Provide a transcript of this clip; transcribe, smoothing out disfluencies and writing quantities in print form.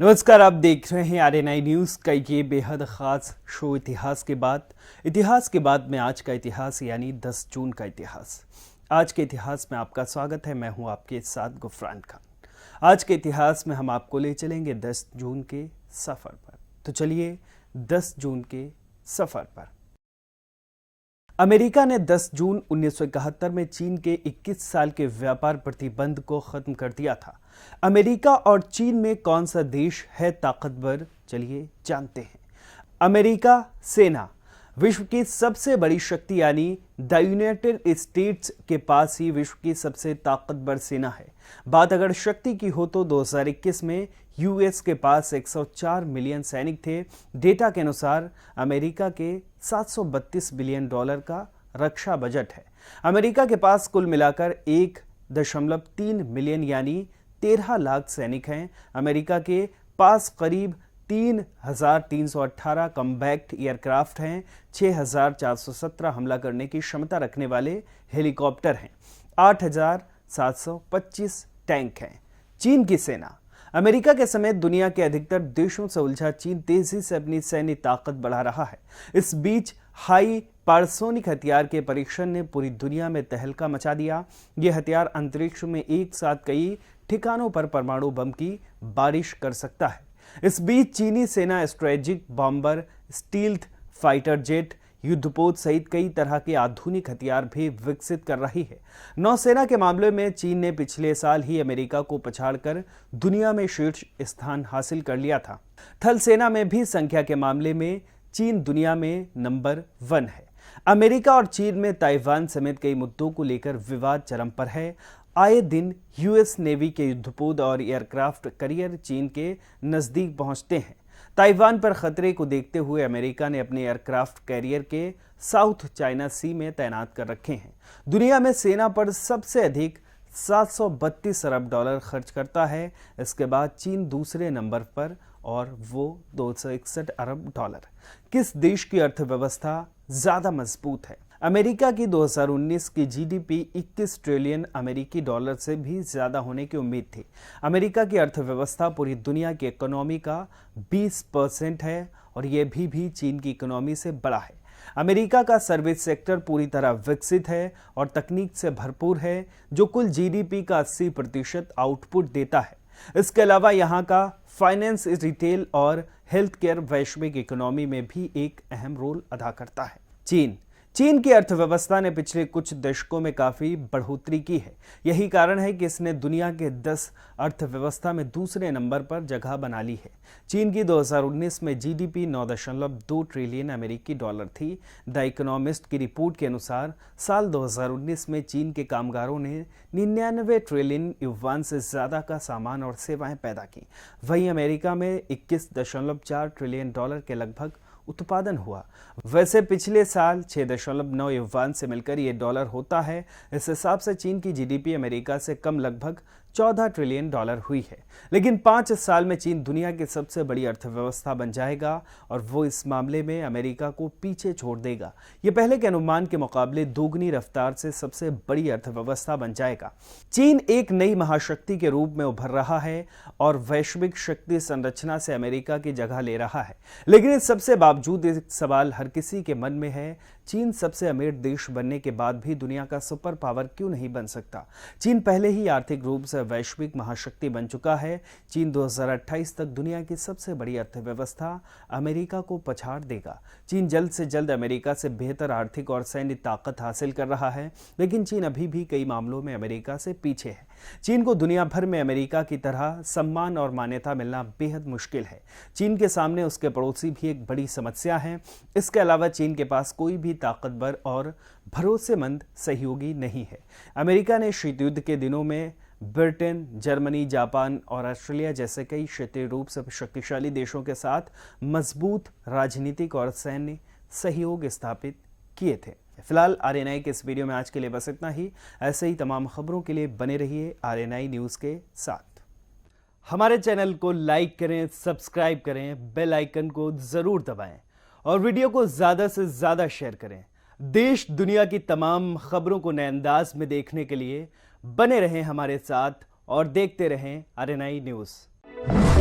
नमस्कार, आप देख रहे हैं आरएनआई न्यूज़ का ये बेहद ख़ास शो इतिहास के बाद में आज का इतिहास यानी 10 जून का इतिहास। आज के इतिहास में आपका स्वागत है। मैं हूं आपके साथ गुफरान खान। आज के इतिहास में हम आपको ले चलेंगे 10 जून के सफ़र पर। तो चलिए 10 जून के सफ़र पर। अमेरिका ने 10 जून 1971 में चीन के 21 साल के व्यापार प्रतिबंध को खत्म कर दिया था। अमेरिका और चीन में कौन सा देश है ताकतवर, चलिए जानते हैं। अमेरिका सेना विश्व की सबसे बड़ी शक्ति यानी द यूनाइटेड स्टेट्स के पास ही विश्व की सबसे ताकतवर सेना है। बात अगर शक्ति की हो तो 2021 में यूएस के पास 104 मिलियन सैनिक थे। डेटा के अनुसार अमेरिका के 732 बिलियन डॉलर का रक्षा बजट है। अमेरिका के पास कुल मिलाकर 1.3 मिलियन यानी 13 लाख सैनिक हैं। अमेरिका के पास करीब 3,318 कॉम्बैट एयरक्राफ्ट हैं। 6,417 हमला करने की क्षमता रखने वाले हेलीकॉप्टर हैं। 8,725 टैंक हैं। चीन की सेना अमेरिका के समेत दुनिया के अधिकतर देशों से उलझा चीन तेजी से अपनी सैन्य ताकत बढ़ा रहा है। इस बीच हाई पारसोनिक हथियार के परीक्षण ने पूरी दुनिया में तहलका मचा दिया। ये हथियार अंतरिक्ष में एक साथ कई ठिकानों पर परमाणु बम की बारिश कर सकता है। इस बीच चीनी सेना strategic bomber, stealth fighter jet, युद्धपोत सहित कई तरह के आधुनिक हथियार भी विकसित कर रही है। नौसेना के मामले में चीन ने पिछले साल ही अमेरिका को पछाड़कर दुनिया में शीर्ष स्थान हासिल कर लिया था। थल सेना में भी संख्या के मामले में चीन दुनिया में नंबर 1 है। अमेरिका और चीन में ताइवान समेत कई मुद्दों को लेकर विवाद चरम पर है। आए दिन यूएस नेवी के युद्धपोत और एयरक्राफ्ट कैरियर चीन के नजदीक पहुंचते हैं। ताइवान पर खतरे को देखते हुए अमेरिका ने अपने एयरक्राफ्ट कैरियर के साउथ चाइना सी में तैनात कर रखे हैं। दुनिया में सेना पर सबसे अधिक 732 अरब डॉलर खर्च करता है। इसके बाद चीन दूसरे नंबर पर और वो 261 अरब डॉलर। किस देश की अर्थव्यवस्था ज्यादा मजबूत है? अमेरिका की 2019 की जीडीपी 21 ट्रिलियन अमेरिकी डॉलर से भी ज्यादा होने की उम्मीद थी। अमेरिका की अर्थव्यवस्था पूरी दुनिया की इकोनॉमी का 20% है और यह भी चीन की इकोनॉमी से बड़ा है। अमेरिका का सर्विस सेक्टर पूरी तरह विकसित है और तकनीक से भरपूर है, जो कुल जीडीपी का 80% आउटपुट देता है। इसके अलावा यहाँ का फाइनेंस, रिटेल और हेल्थ केयर वैश्विक इकोनॉमी में भी एक अहम रोल अदा करता है। चीन की अर्थव्यवस्था ने पिछले कुछ दशकों में काफी बढ़ोतरी की है। यही कारण है कि इसने दुनिया के 10 अर्थव्यवस्था में दूसरे नंबर पर जगह बना ली है। चीन की 2019 में जीडीपी 9.2 ट्रिलियन अमेरिकी डॉलर थी। द इकोनॉमिस्ट की रिपोर्ट के अनुसार साल 2019 में चीन के कामगारों ने 99 ट्रिलियन युआन से ज्यादा का सामान और सेवाएं पैदा की। वहीं अमेरिका में 21.4 ट्रिलियन डॉलर के लगभग उत्पादन हुआ। वैसे पिछले साल 6.9 युआन से मिलकर ये डॉलर होता है। इस हिसाब से चीन की जीडीपी अमेरिका से कम लगभग 14 ट्रिलियन डॉलर हुई है। लेकिन 5 साल में चीन दुनिया की सबसे बड़ी अर्थव्यवस्था बन जाएगा और वो इस मामले में अमेरिका को पीछे छोड़ देगा। ये पहले के अनुमान के मुकाबले दोगुनी रफ्तार से सबसे बड़ी अर्थव्यवस्था बन जाएगा। चीन एक नई महाशक्ति के रूप में उभर रहा है और वैश्विक शक्ति संरचना से अमेरिका की जगह ले रहा है। लेकिन इस सबसे बावजूद एक सवाल हर किसी के मन में है, चीन सबसे अमीर देश बनने के बाद भी दुनिया का सुपर पावर क्यों नहीं बन सकता? चीन पहले ही आर्थिक रूप से वैश्विक महाशक्ति बन चुका है। चीन 2028 तक दुनिया की सबसे बड़ी अर्थव्यवस्था अमेरिका को पछाड़ देगा। चीन जल्द से जल्द अमेरिका से बेहतर आर्थिक और सैन्य ताकत हासिल कर रहा है, लेकिन चीन अभी भी कई मामलों में अमेरिका से पीछे है। चीन को दुनिया भर में अमेरिका की तरह सम्मान और मान्यता मिलना बेहद मुश्किल है। चीन के सामने उसके पड़ोसी भी एक बड़ी समस्या है। इसके अलावा चीन के पास कोई भी ताकतवर और भरोसेमंद सहयोगी नहीं है। अमेरिका ने शीत युद्ध के दिनों में ब्रिटेन, जर्मनी, जापान और ऑस्ट्रेलिया जैसे कई क्षेत्रीय रूप से शक्तिशाली देशों के साथ मजबूत राजनीतिक और सैन्य सहयोग स्थापित किए थे। फिलहाल आरएनआई के इस वीडियो में आज के लिए बस इतना ही। ऐसे ही तमाम खबरों के लिए बने रहिए आरएनआई न्यूज़ के साथ। हमारे चैनल को लाइक करें, सब्सक्राइब करें, बेल आइकन को ज़रूर दबाएं और वीडियो को ज़्यादा से ज़्यादा शेयर करें। देश दुनिया की तमाम खबरों को नए अंदाज में देखने के लिए बने रहें हमारे साथ और देखते रहें आरएनआई न्यूज़।